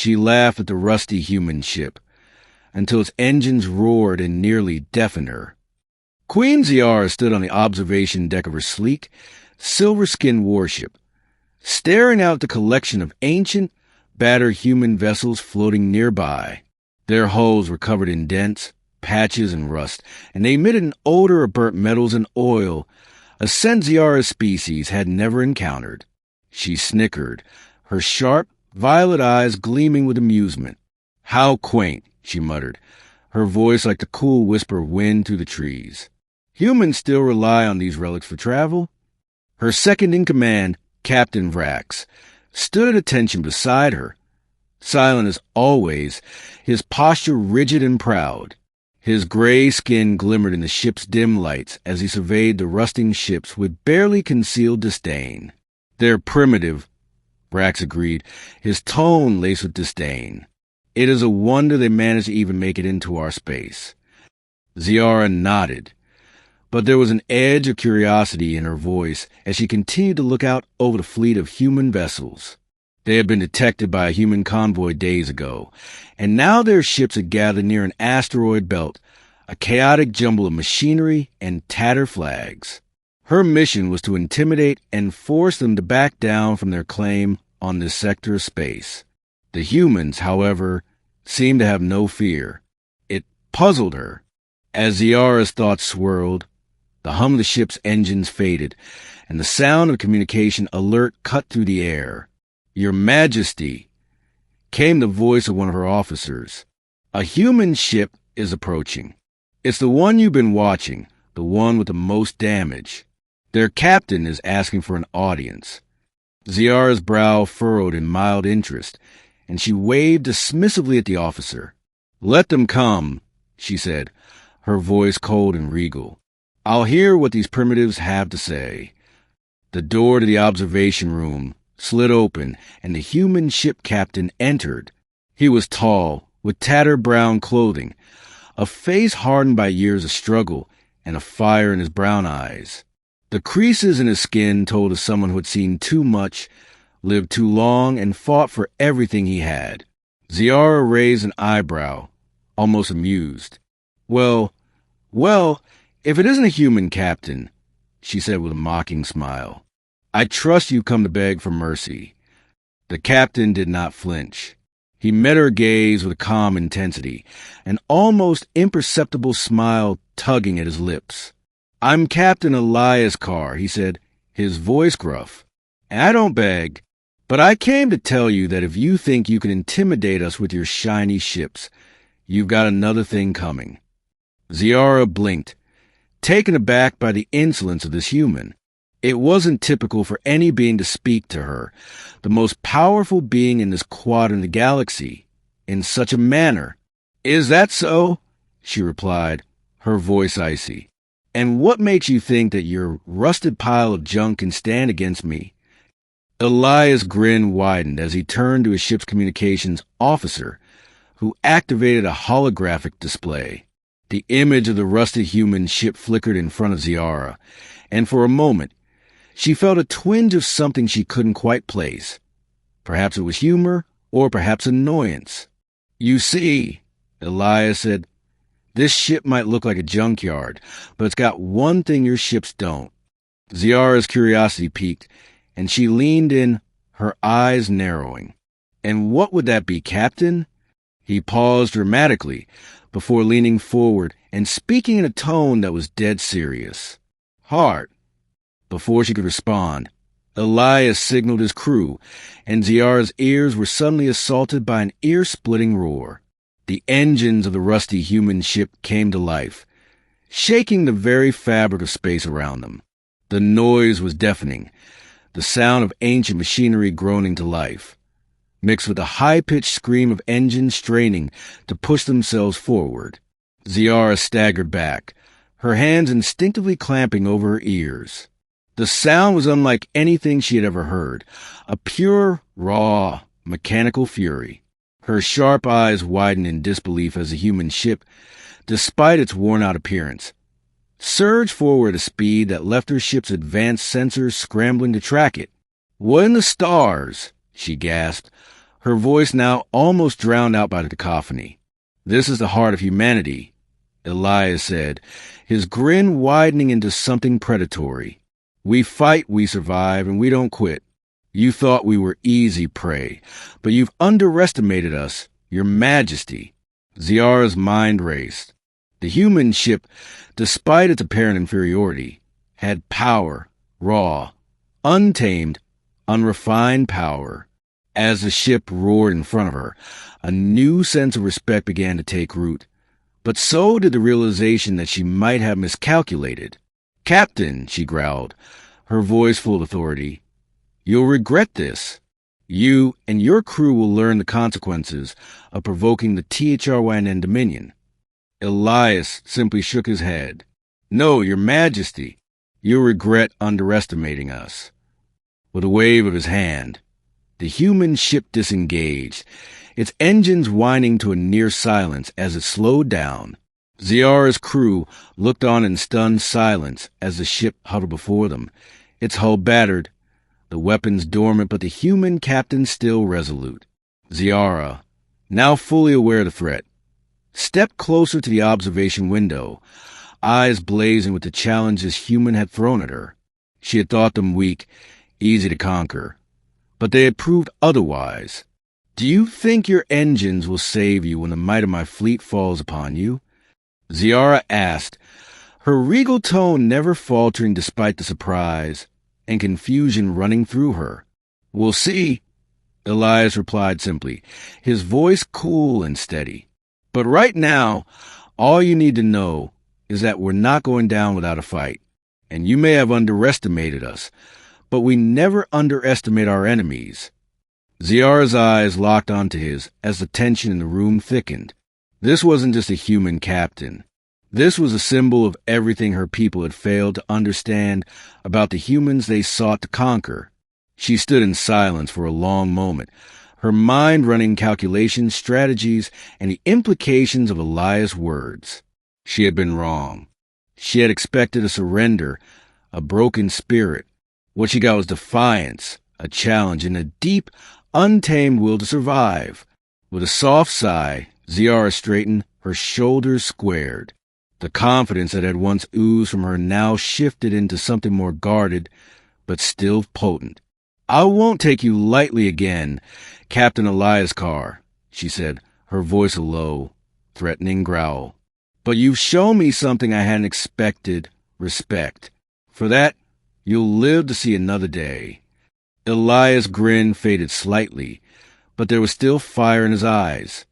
She laughed at the rusty human ship until its engines roared and nearly deafened her. Queen Zhiara stood on the observation deck of her sleek, silver-skinned warship, staring out at the collection of ancient, battered human vessels floating nearby. Their hulls were covered in dents, patches, and rust, and they emitted an odor of burnt metals and oil, a scent Zhiara's species had never encountered. She snickered, her sharp, violet eyes gleaming with amusement. "How quaint," she muttered, her voice like the cool whisper of wind through the trees. "Humans still rely on these relics for travel?" Her second-in-command, Captain Vrax, stood at attention beside her, silent as always, his posture rigid and proud. His gray skin glimmered in the ship's dim lights as he surveyed the rusting ships with barely concealed disdain. "They're primitive," Vrax agreed, his tone laced with disdain. "It is a wonder they managed to even make it into our space." Zhiara nodded, but there was an edge of curiosity in her voice as she continued to look out over the fleet of human vessels. They had been detected by a human convoy days ago, and now their ships had gathered near an asteroid belt, a chaotic jumble of machinery and tattered flags. Her mission was to intimidate and force them to back down from their claim on this sector of space. The humans, however, seemed to have no fear. It puzzled her. As Zhiara's thoughts swirled, the hum of the ship's engines faded, and the sound of communication alert cut through the air. "Your Majesty," came the voice of one of her officers. "A human ship is approaching. It's the one you've been watching, the one with the most damage. Their captain is asking for an audience." Zhiara's brow furrowed in mild interest, and she waved dismissively at the officer. "Let them come," she said, her voice cold and regal. "I'll hear what these primitives have to say." The door to the observation room slid open, and the human ship captain entered. He was tall, with tattered brown clothing, a face hardened by years of struggle, and a fire in his brown eyes. The creases in his skin told of someone who had seen too much, lived too long, and fought for everything he had. Zhiara raised an eyebrow, almost amused. Well, if it isn't a human captain," she said with a mocking smile. "I trust you've come to beg for mercy." The captain did not flinch. He met her gaze with calm intensity, an almost imperceptible smile tugging at his lips. "I'm Captain Elias Carr," he said, his voice gruff. "And I don't beg, but I came to tell you that if you think you can intimidate us with your shiny ships, you've got another thing coming." Zhiara blinked, taken aback by the insolence of this human. It wasn't typical for any being to speak to her, the most powerful being in this quadrant of the galaxy, in such a manner. "Is that so?" she replied, her voice icy. "And what makes you think that your rusted pile of junk can stand against me?" Elias' grin widened as he turned to his ship's communications officer, who activated a holographic display. The image of the rusted human ship flickered in front of Zhiara, and for a moment, she felt a twinge of something she couldn't quite place. Perhaps it was humor, or perhaps annoyance. "You see," Elias said, "this ship might look like a junkyard, but it's got one thing your ships don't." Zhiara's curiosity piqued, and she leaned in, her eyes narrowing. "And what would that be, Captain?" He paused dramatically before leaning forward and speaking in a tone that was dead serious. "Heart." Before she could respond, Elias signaled his crew, and Zhiara's ears were suddenly assaulted by an ear-splitting roar. The engines of the rusty human ship came to life, shaking the very fabric of space around them. The noise was deafening, the sound of ancient machinery groaning to life, mixed with the high-pitched scream of engines straining to push themselves forward. Zhiara staggered back, her hands instinctively clamping over her ears. The sound was unlike anything she had ever heard, a pure, raw, mechanical fury. Her sharp eyes widened in disbelief as the human ship, despite its worn-out appearance, surged forward at a speed that left her ship's advanced sensors scrambling to track it. "What in the stars?" she gasped, her voice now almost drowned out by the cacophony. "This is the heart of humanity," Elias said, his grin widening into something predatory. "We fight, we survive, and we don't quit. You thought we were easy prey, but you've underestimated us, Your Majesty." Zhiara's mind raced. The human ship, despite its apparent inferiority, had power, raw, untamed, unrefined power. As the ship roared in front of her, a new sense of respect began to take root. But so did the realization that she might have miscalculated. "Captain," she growled, her voice full of authority, "you'll regret this. You and your crew will learn the consequences of provoking the THR-YNN Dominion." Elias simply shook his head. "No, Your Majesty, you'll regret underestimating us." With a wave of his hand, the human ship disengaged, its engines whining to a near silence as it slowed down. Zhiara's crew looked on in stunned silence as the ship huddled before them, its hull battered, the weapons dormant, but the human captain still resolute. Zhiara, now fully aware of the threat, stepped closer to the observation window, eyes blazing with the challenge this human had thrown at her. She had thought them weak, easy to conquer, but they had proved otherwise. "Do you think your engines will save you when the might of my fleet falls upon you?" Zhiara asked, her regal tone never faltering despite the surprise and confusion running through her. "We'll see," Elias replied simply, his voice cool and steady. "But right now, all you need to know is that we're not going down without a fight. And you may have underestimated us, but we never underestimate our enemies." Zhiara's eyes locked onto his as the tension in the room thickened. This wasn't just a human captain. This was a symbol of everything her people had failed to understand about the humans they sought to conquer. She stood in silence for a long moment, her mind running calculations, strategies, and the implications of Elias' words. She had been wrong. She had expected a surrender, a broken spirit. What she got was defiance, a challenge, and a deep, untamed will to survive. With a soft sigh, Zhiara straightened, her shoulders squared. The confidence that had once oozed from her now shifted into something more guarded, but still potent. "I won't take you lightly again, Captain Elias Carr," she said, her voice a low, threatening growl. "But you've shown me something I hadn't expected, respect. For that, you'll live to see another day." Elias' grin faded slightly, but there was still fire in his eyes.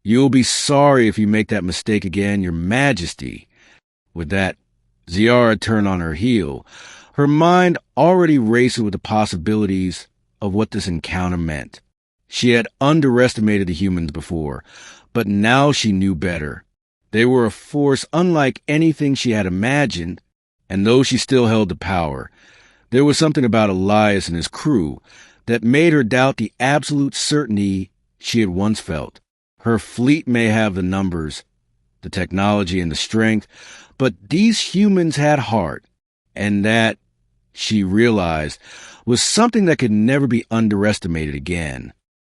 "You'll be sorry if you make that mistake again, Your Majesty." With that, Zhiara turned on her heel, her mind already racing with the possibilities of what this encounter meant. She had underestimated the humans before, but now she knew better. They were a force unlike anything she had imagined, and though she still held the power, there was something about Elias and his crew that made her doubt the absolute certainty she had once felt. Her fleet may have the numbers, the technology, and the strength, but these humans had heart, and that, she realized, was something that could never be underestimated again.